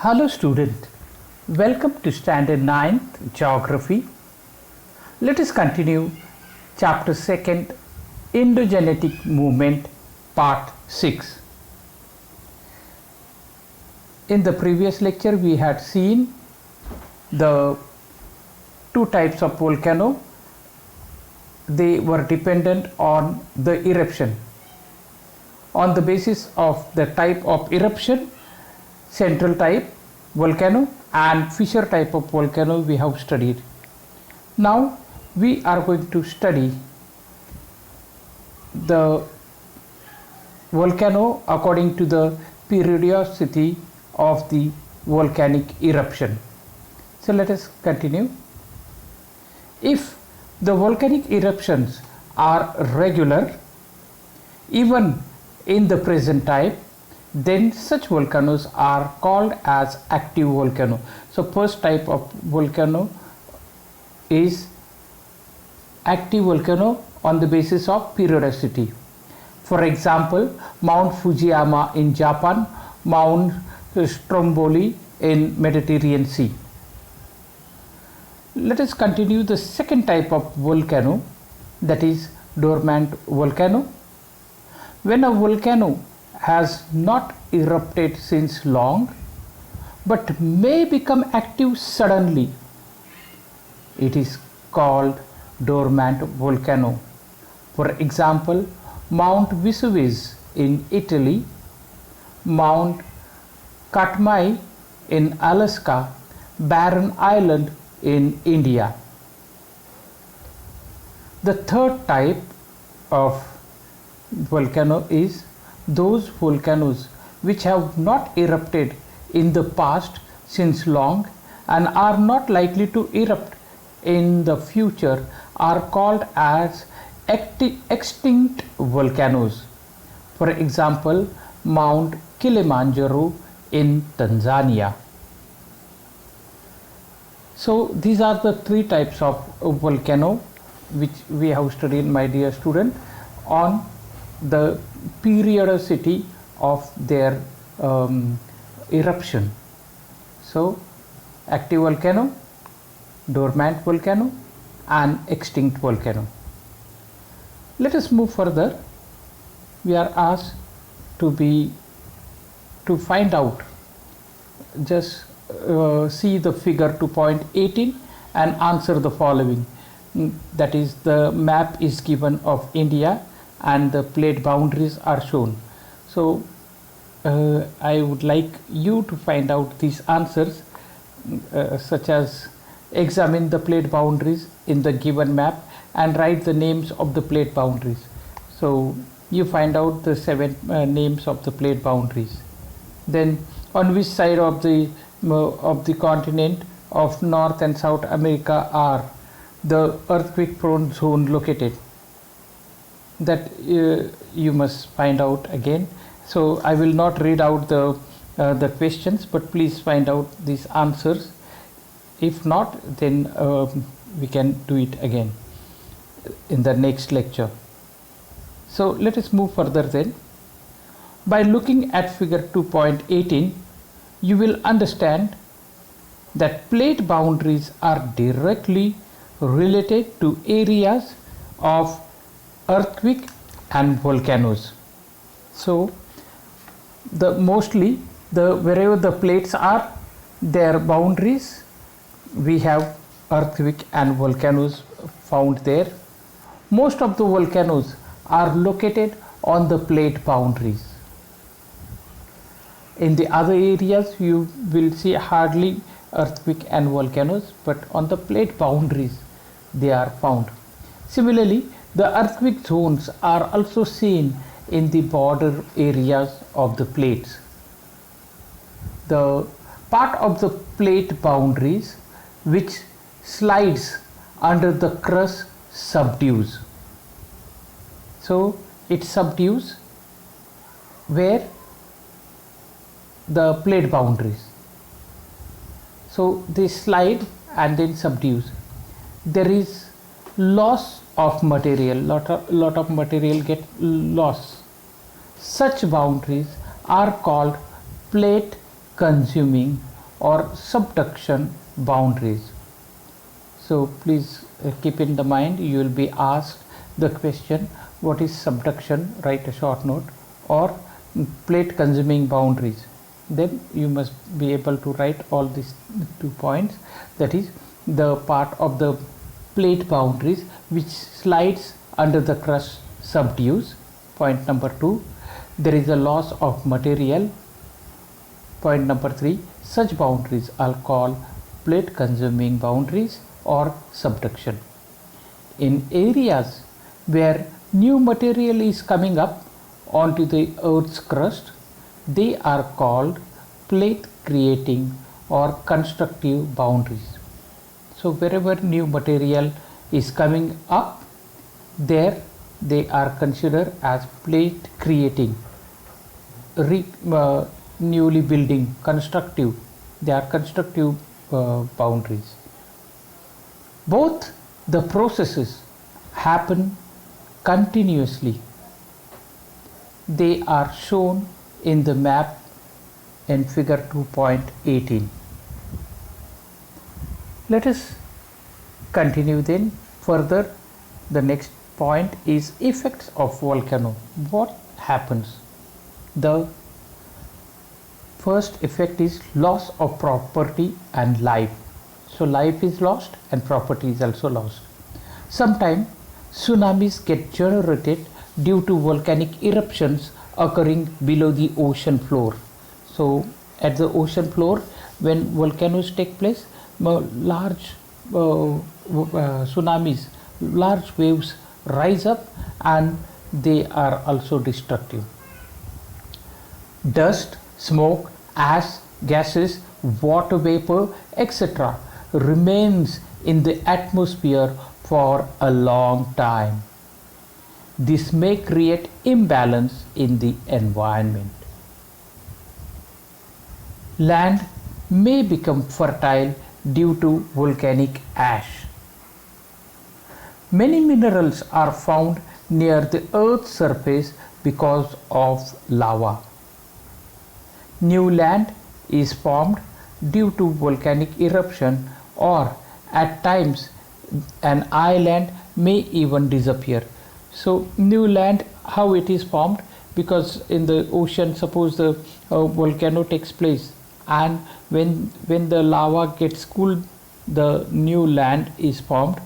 Hello student, welcome to standard 9th geography. Let us continue chapter 2nd Indo-Genetic movement part 6. In the previous lecture we had seen the two types of volcano. They were dependent on the eruption. On the basis of the type of eruption, central type volcano and fissure type of volcano we have studied. Now we are going to study the volcano according to the periodicity of the volcanic eruption. So let us continue. If the volcanic eruptions are regular even in the present time, then such volcanoes are called as active volcano. So first type of volcano is active volcano on the basis of periodicity. For example, Mount Fujiyama in Japan, Mount Stromboli in Mediterranean Sea. Let us continue the second type of volcano, that is dormant volcano. When a volcano has not erupted since long but may become active suddenly, it is called dormant volcano. For example, Mount Vesuvius in Italy, Mount Katmai in Alaska, Barren Island in India. The third type of volcano is those volcanoes which have not erupted in the past since long and are not likely to erupt in the future are called as extinct volcanoes. For example, Mount Kilimanjaro in Tanzania. So these are the three types of volcano which we have studied, my dear student, on the periodicity of their eruption. So active volcano, dormant volcano and extinct volcano. Let us move further. We are asked to find out, just see the figure 2.18 and answer the following. That is, the map is given of India and the plate boundaries are shown. So I would like you to find out these answers, such as examine the plate boundaries in the given map and write the names of the plate boundaries. So you find out the 7 names of the plate boundaries. Then on which side of the continent of North and South America are the earthquake prone zone located? That you must find out again. So I will not read out the questions, but please find out these answers. If not, then we can do it again in the next lecture. So let us move further then. By looking at figure 2.18, you will understand that plate boundaries are directly related to areas of earthquake and volcanoes. So mostly wherever the plates are, their boundaries, we have earthquake and volcanoes found there. Most of the volcanoes are located on the plate boundaries. In the other areas you will see hardly earthquake and volcanoes, but on the plate boundaries they are found. Similarly, the earthquake zones are also seen in the border areas of the plates. The part of the plate boundaries which slides under the crust subdues. So it subdues where? The plate boundaries. So they slide and then subdues. There is loss of material, lot of material get lost. Such boundaries are called plate consuming or subduction boundaries. So please keep in the mind, you will be asked the question, what is subduction? Write a short note. Or plate consuming boundaries. Then you must be able to write all these 2 points, that is the part of the plate boundaries which slides under the crust subdues. Point number 2, there is a loss of material. Point number 3, such boundaries are called plate consuming boundaries or subduction. In areas where new material is coming up onto the Earth's crust, they are called plate creating or constructive boundaries. So wherever new material is coming up, there they are considered as plate creating, newly building, constructive. They are constructive boundaries. Both the processes happen continuously. They are shown in the map in figure 2.18. Let us continue then further. The next point is effects of volcano. What happens? The first effect is loss of property and life. So life is lost and property is also lost. Sometimes tsunamis get generated due to volcanic eruptions occurring below the ocean floor. So at the ocean floor, when volcanoes take place, large tsunamis, large waves rise up and they are also destructive. Dust, smoke, ash, gases, water vapor, etc. remains in the atmosphere for a long time. This may create imbalance in the environment. Land may become fertile due to volcanic ash. Many minerals are found near the Earth's surface because of lava. New land is formed due to volcanic eruption, or at times an island may even disappear. So new land, how it is formed? Because in the ocean, suppose the volcano takes place, and when the lava gets cooled, the new land is formed,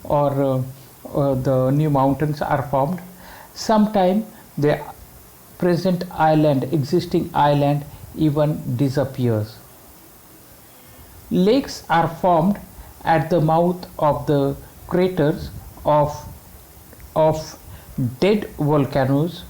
or the new mountains are formed. Sometime the present island, existing island, even disappears. Lakes are formed at the mouth of the craters of dead volcanoes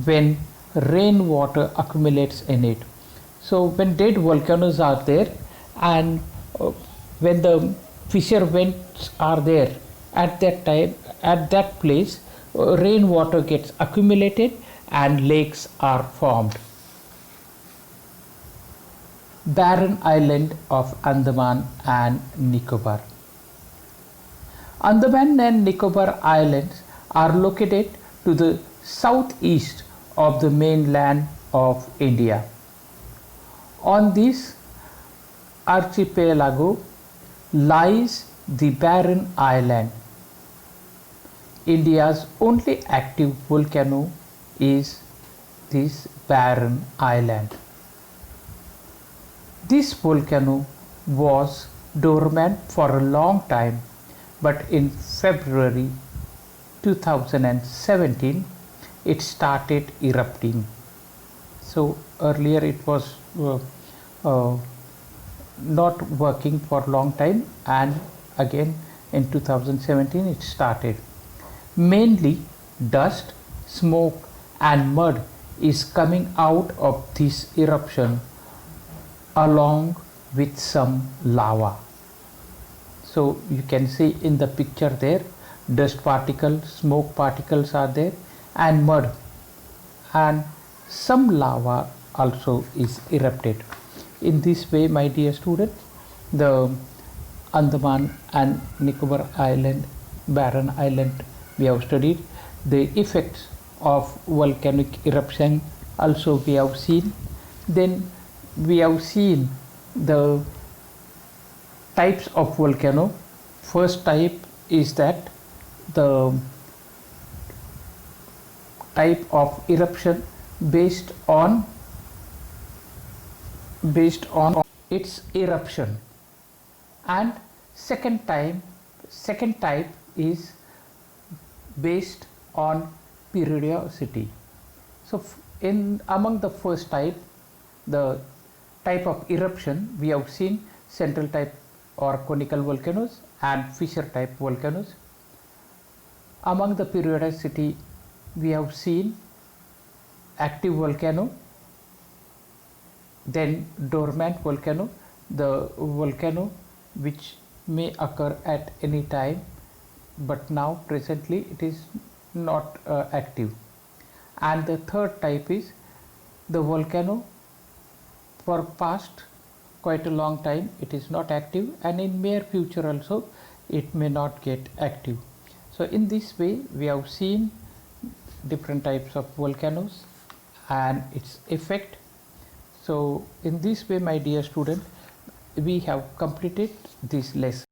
when rainwater accumulates in it. So when dead volcanoes are there, and when the fissure vents are there, at that time, at that place, rainwater gets accumulated and lakes are formed. Barren island of Andaman and Nicobar. Andaman and Nicobar Islands are located to the southeast of the mainland of India. On this archipelago lies the barren island. India's only active volcano is this barren island. This volcano was dormant for a long time, but in February 2017 it started erupting. So earlier it was not working for a long time, and again in 2017 it started. Mainly dust, smoke and mud is coming out of this eruption along with some lava. So you can see in the picture there, dust particles, smoke particles are there, and mud, and some lava also is erupted. In this way, my dear students, the Andaman and Nicobar Island, barren island, we have studied. The effects of volcanic eruption also we have seen. Then we have seen the types of volcano. First type is that the type of eruption based on its eruption, and second type is based on periodicity. So in among the first type, the type of eruption, we have seen central type or conical volcanoes and fissure type volcanoes. Among the periodicity, we have seen active volcano, then dormant volcano, the volcano which may occur at any time, but now presently it is not active. And the third type is the volcano for past quite a long time it is not active, and in near future also it may not get active. So in this way we have seen different types of volcanoes and its effect. So in this way, my dear student, we have completed this lesson.